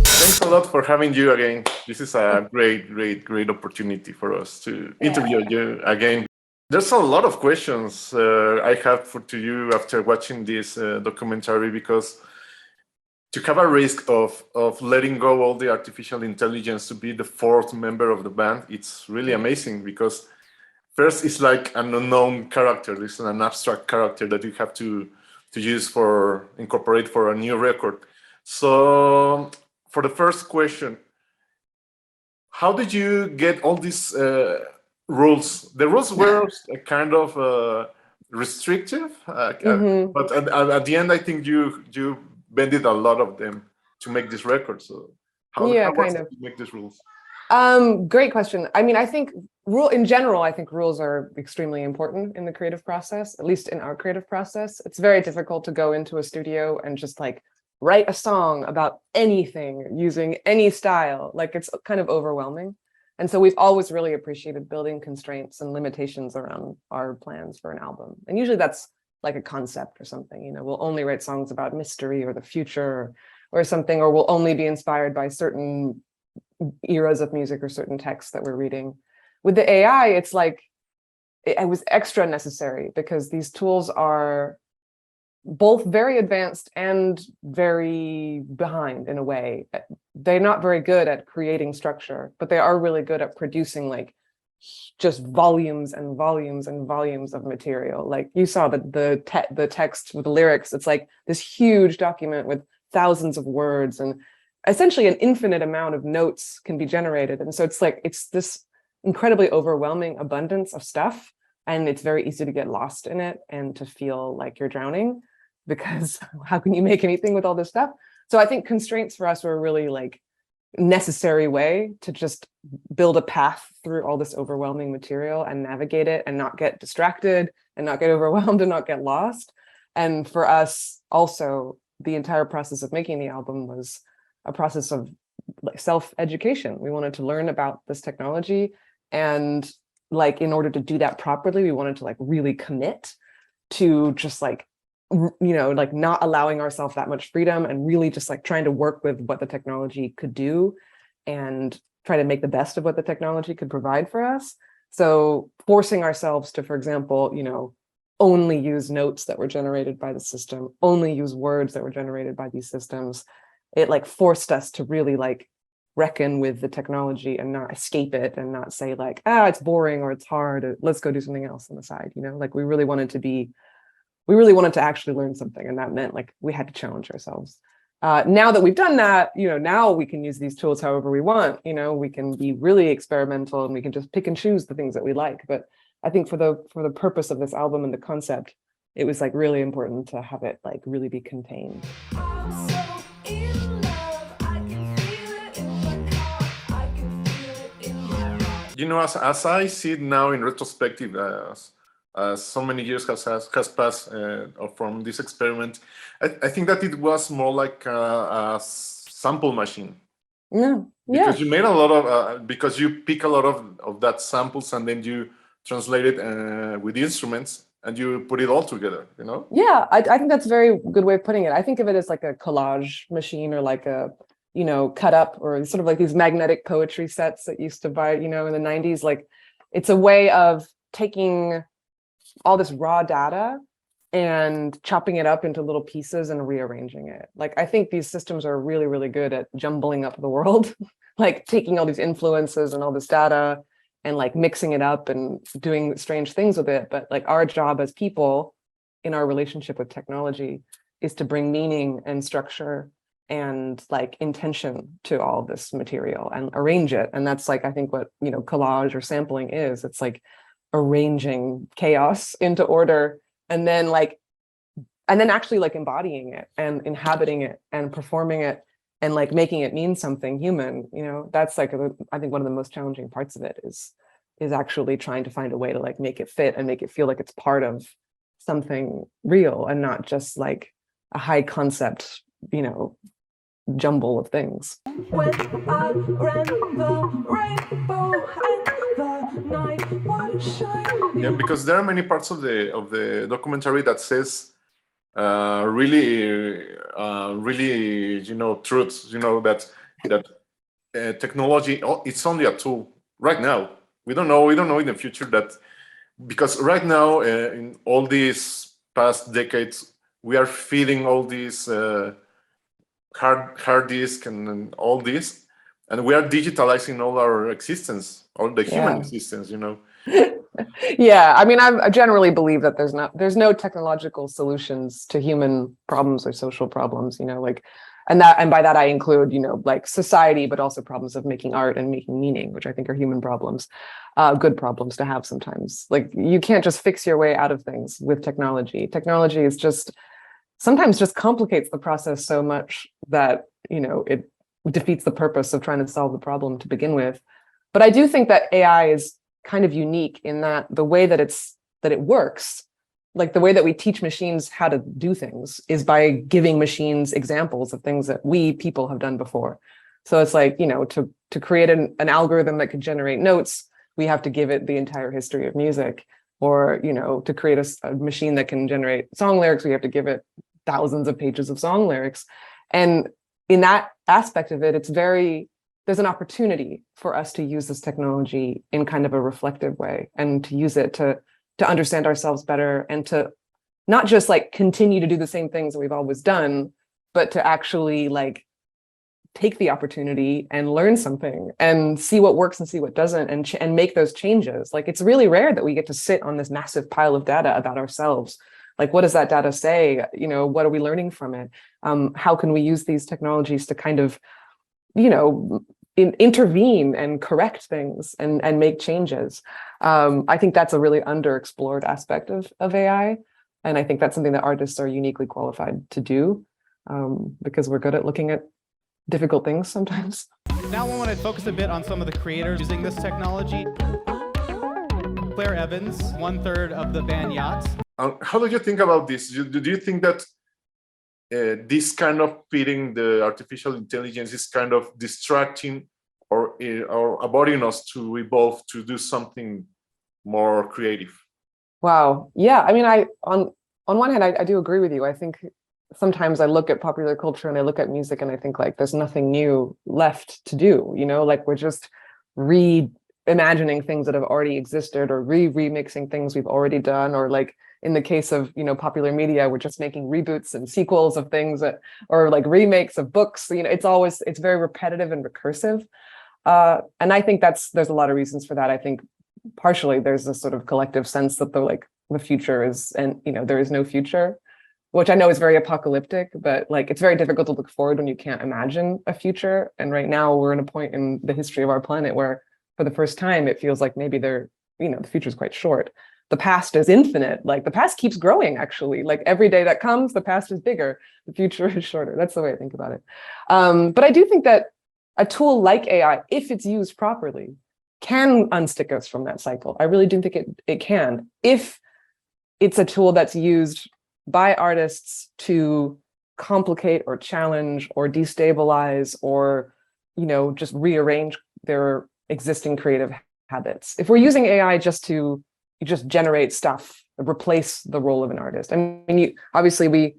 Thanks a lot for having you again. This is a great opportunity for us to interview you again. There's a lot of questions I have to you after watching this documentary, because to have a risk of letting go all the artificial intelligence to be the fourth member of the band, it's really amazing, because first it's like an unknown character. It's an abstract character that you have to use for incorporate for a new record. So for the first question, how did you get all these rules? The rules were kind of restrictive, but at the end, I think you bended a lot of them to make this record. So how was it to make these rules? Great question. I mean, I think in general, I think rules are extremely important in the creative process, at least in our creative process. It's very difficult to go into a studio and just like write a song about anything using any style. Like, it's kind of overwhelming. And so we've always really appreciated building constraints and limitations around our plans for an album. And usually that's like a concept or something, you know, we'll only write songs about mystery or the future or something, or we'll only be inspired by certain eras of music or certain texts that we're reading. With the AI, it's like, it was extra necessary because these tools are both very advanced and very behind in a way. They're not very good at creating structure, but they are really good at producing like just volumes and volumes and volumes of material. Like you saw the text with the lyrics, it's like this huge document with thousands of words, and essentially an infinite amount of notes can be generated. And so it's like, it's this incredibly overwhelming abundance of stuff, and it's very easy to get lost in it and to feel like you're drowning, because how can you make anything with all this stuff? So I think constraints for us were a really like necessary way to just build a path through all this overwhelming material and navigate it and not get distracted and not get overwhelmed and not get lost. And for us also, the entire process of making the album was a process of like self-education. We wanted to learn about this technology, and like in order to do that properly, we wanted to like really commit to just like, you know, like not allowing ourselves that much freedom and really just like trying to work with what the technology could do and try to make the best of what the technology could provide for us. So forcing ourselves to, for example, you know, only use notes that were generated by the system, only use words that were generated by these systems. It like forced us to really like reckon with the technology and not escape it and not say like, it's boring or it's hard, let's go do something else on the side, you know, like we really wanted to actually learn something. And that meant like we had to challenge ourselves. Now that we've done that, you know, now we can use these tools however we want, you know, we can be really experimental and we can just pick and choose the things that we like. But I think for the purpose of this album and the concept, it was like really important to have it like really be contained. You know, as I see it now in retrospective, so many years has passed from this experiment, I think that it was more like a sample machine. Yeah. Because you made a lot of, because you pick a lot of that samples and then you translate it with the instruments and you put it all together, you know? Yeah, I think that's a very good way of putting it. I think of it as like a collage machine, or like a, you know, cut up, or sort of like these magnetic poetry sets that used to buy, you know, in the 90s. Like it's a way of taking all this raw data and chopping it up into little pieces and rearranging it. Like, I think these systems are really, really good at jumbling up the world, like taking all these influences and all this data and like mixing it up and doing strange things with it. But like our job as people in our relationship with technology is to bring meaning and structure and like intention to all this material and arrange it. And that's like, I think what, you know, collage or sampling is. It's like arranging chaos into order, and then actually like embodying it and inhabiting it and performing it and like making it mean something human. You know, that's like I think one of the most challenging parts of it is actually trying to find a way to like make it fit and make it feel like it's part of something real and not just like a high concept, you know, jumble of things. When I ran the rainbow and the night was shining. Yeah, because there are many parts of the documentary that says really, truths. That technology, it's only a tool right now. We don't know in the future that, because right now in all these past decades we are feeding all these hard disk and all this, and we are digitalizing all our existence, all the human existence. Yeah, I mean, I generally believe that there's no technological solutions to human problems or social problems, and by that I include, like society, but also problems of making art and making meaning, which I think are human problems, good problems to have sometimes. Like, you can't just fix your way out of things with technology. Technology is sometimes just complicates the process so much that, it defeats the purpose of trying to solve the problem to begin with. But I do think that AI is kind of unique in that the way that it works, like the way that we teach machines how to do things, is by giving machines examples of things that we people have done before. So it's like, to create an algorithm that could generate notes, we have to give it the entire history of music. Or, to create a machine that can generate song lyrics, we have to give it thousands of pages of song lyrics. And in that aspect of it, there's an opportunity for us to use this technology in kind of a reflective way, and to use it to understand ourselves better, and to not just like continue to do the same things that we've always done, but to actually like take the opportunity and learn something and see what works and see what doesn't, and make those changes. Like, it's really rare that we get to sit on this massive pile of data about ourselves. Like, what does that data say? What are we learning from it? How can we use these technologies to kind of, intervene and correct things and make changes? I think that's a really underexplored aspect of AI. And I think that's something that artists are uniquely qualified to do, because we're good at looking at difficult things sometimes. Now I want to focus a bit on some of the creators using this technology. Claire Evans, 1/3 of the band YACHT. How do you think about this? Do you think that this kind of feeding the artificial intelligence is kind of distracting or aboarding us to evolve to do something more creative? Wow. Yeah. I mean, on one hand, I do agree with you. I think sometimes I look at popular culture and I look at music and I think like there's nothing new left to do, like we're just reimagining things that have already existed, or remixing things we've already done, or like in the case of, popular media, we're just making reboots and sequels of things or like remakes of books. It's very repetitive and recursive. And I think there's a lot of reasons for that. I think partially there's this sort of collective sense that the future is, and, there is no future, which I know is very apocalyptic, but like, it's very difficult to look forward when you can't imagine a future. And right now we're in a point in the history of our planet where for the first time, it feels like maybe the future is quite short. The past is infinite. Like, the past keeps growing, actually. Like, every day that comes, the past is bigger, the future is shorter. That's the way I think about it. But I do think that a tool like AI, if it's used properly, can unstick us from that cycle. I really do think it can, if it's a tool that's used by artists to complicate or challenge or destabilize or, just rearrange their existing creative habits. If we're using AI just to generate stuff, replace the role of an artist. I mean, obviously we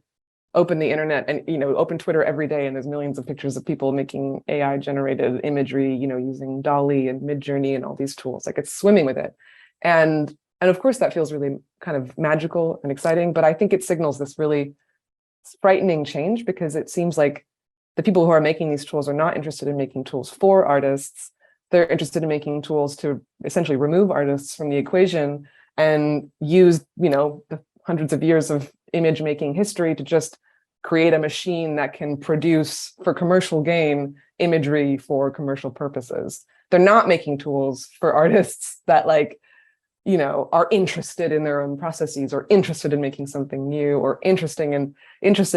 open the internet and, open Twitter every day, and there's millions of pictures of people making AI generated imagery, using DALL-E and Midjourney and all these tools. Like, it's swimming with it. And of course that feels really kind of magical and exciting, but I think it signals this really frightening change, because it seems like the people who are making these tools are not interested in making tools for artists. They're interested in making tools to essentially remove artists from the equation and use, the hundreds of years of image making history to just create a machine that can produce for commercial gain imagery for commercial purposes. They're not making tools for artists that are interested in their own processes, or interested in making something new, or interested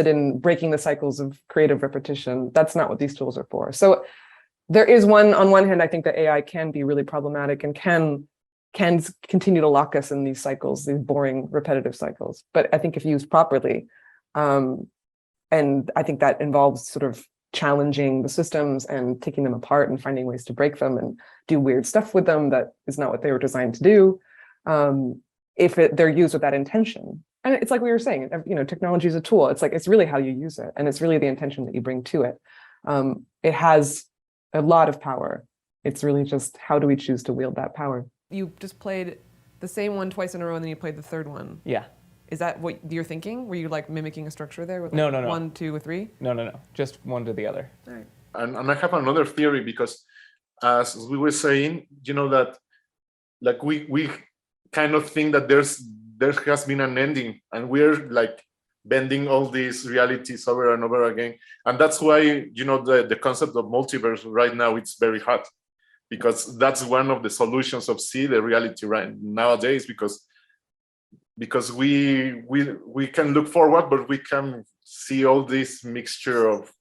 in breaking the cycles of creative repetition. That's not what these tools are for. So there is on one hand, I think that AI can be really problematic and can continue to lock us in these cycles, these boring, repetitive cycles. But I think if used properly, and I think that involves sort of challenging the systems and taking them apart and finding ways to break them and do weird stuff with them that is not what they were designed to do. If they're used with that intention, And it's like we were saying, technology is a tool. It's like, it's really how you use it. And it's really the intention that you bring to it. It has a lot of power. It's really just, how do we choose to wield that power? You just played the same one twice in a row and then you played the third one. Yeah. Is that what you're thinking? Were you like mimicking a structure there with No, like no, no. 1, 2, or 3? No. Just one to the other. All right. And I have another theory, because as we were saying, that like we kind of think that there has been an ending, and we're like bending all these realities over and over again. And that's why, the concept of multiverse right now, it's very hot, because that's one of the solutions of see the reality right nowadays, because we can look forward, but we can see all this mixture of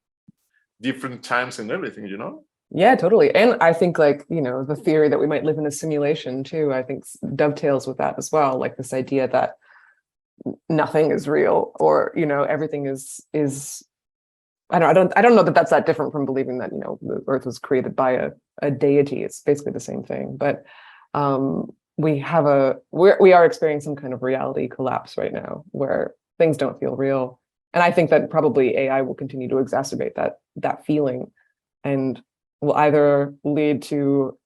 different times and everything, Yeah, totally. And I think the theory that we might live in a simulation too, I think dovetails with that as well. Like this idea that nothing is real, or, everything is, I don't know that that's that different from believing that, the earth was created by a deity. It's basically the same thing, but we are experiencing some kind of reality collapse right now where things don't feel real. And I think that probably AI will continue to exacerbate that feeling, and will either lead to,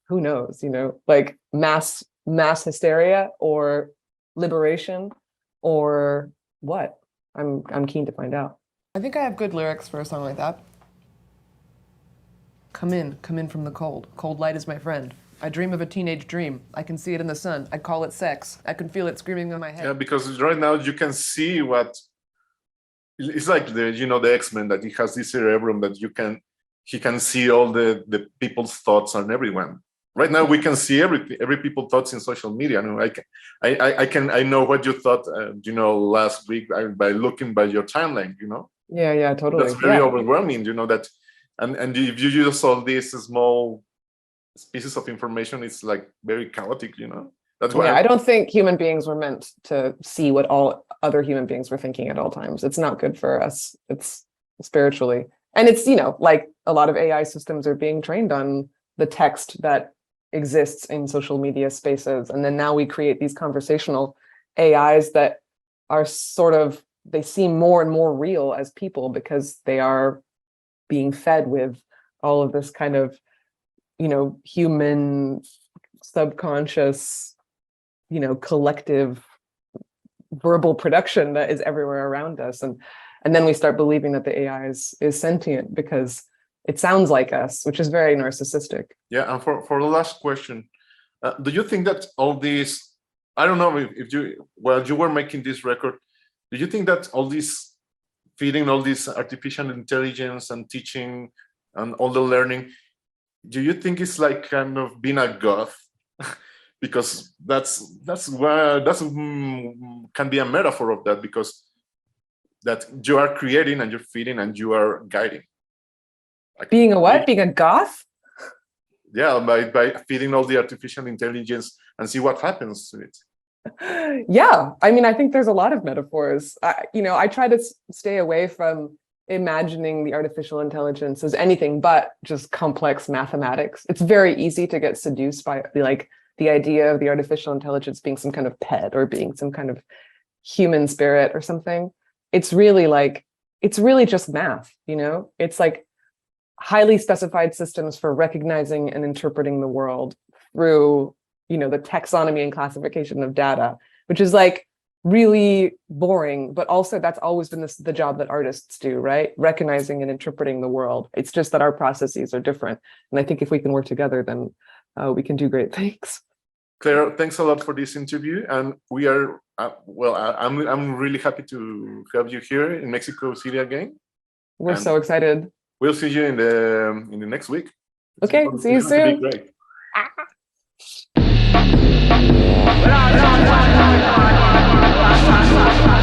who knows, like mass hysteria or liberation, or what? I'm keen to find out. I think I have good lyrics for a song like that. Come in from the cold. Cold light is my friend. I dream of a teenage dream. I can see it in the sun. I call it sex. I can feel it screaming in my head. Yeah, because right now you can see what it's like the X-Men, that he has this cerebrum that he can see all the people's thoughts on everyone. Right now we can see every people's thoughts in social media. I know what you thought last week by looking by your timeline. Yeah, totally. That's very overwhelming. That, and if you use all these small pieces of information, it's like very chaotic. That's why. I don't think human beings were meant to see what all other human beings were thinking at all times. It's not good for us. It's spiritually, and it's like a lot of AI systems are being trained on the text that exists in social media spaces, and then now we create these conversational AIs that are they seem more and more real as people, because they are being fed with all of this kind of human subconscious collective verbal production that is everywhere around us, and then we start believing that the AI is sentient because it sounds like us, which is very narcissistic. Yeah, and for the last question, do you think that all these, I don't know if you, while you were making this record, do you think that all this feeding all this artificial intelligence and teaching and all the learning, do you think it's like kind of being a god? Because that's can be a metaphor of that, because that you are creating and you're feeding and you are guiding. Like, being a what? Being a goth? Yeah, by feeding all the artificial intelligence and see what happens to it. Yeah, I mean, I think there's a lot of metaphors. I try to stay away from imagining the artificial intelligence as anything but just complex mathematics. It's very easy to get seduced by the idea of the artificial intelligence being some kind of pet or being some kind of human spirit or something. It's really just math, It's like highly specified systems for recognizing and interpreting the world through, the taxonomy and classification of data, which is like really boring, but also that's always been the job that artists do, right? Recognizing and interpreting the world. It's just that our processes are different. And I think if we can work together, then we can do great things. Claire, thanks a lot for this interview. And we are, I'm really happy to have you here in Mexico City again. We're so excited. We'll see you in the next week. Okay, see you soon. Great. La, la, la, la, la, la, la, la, la, la.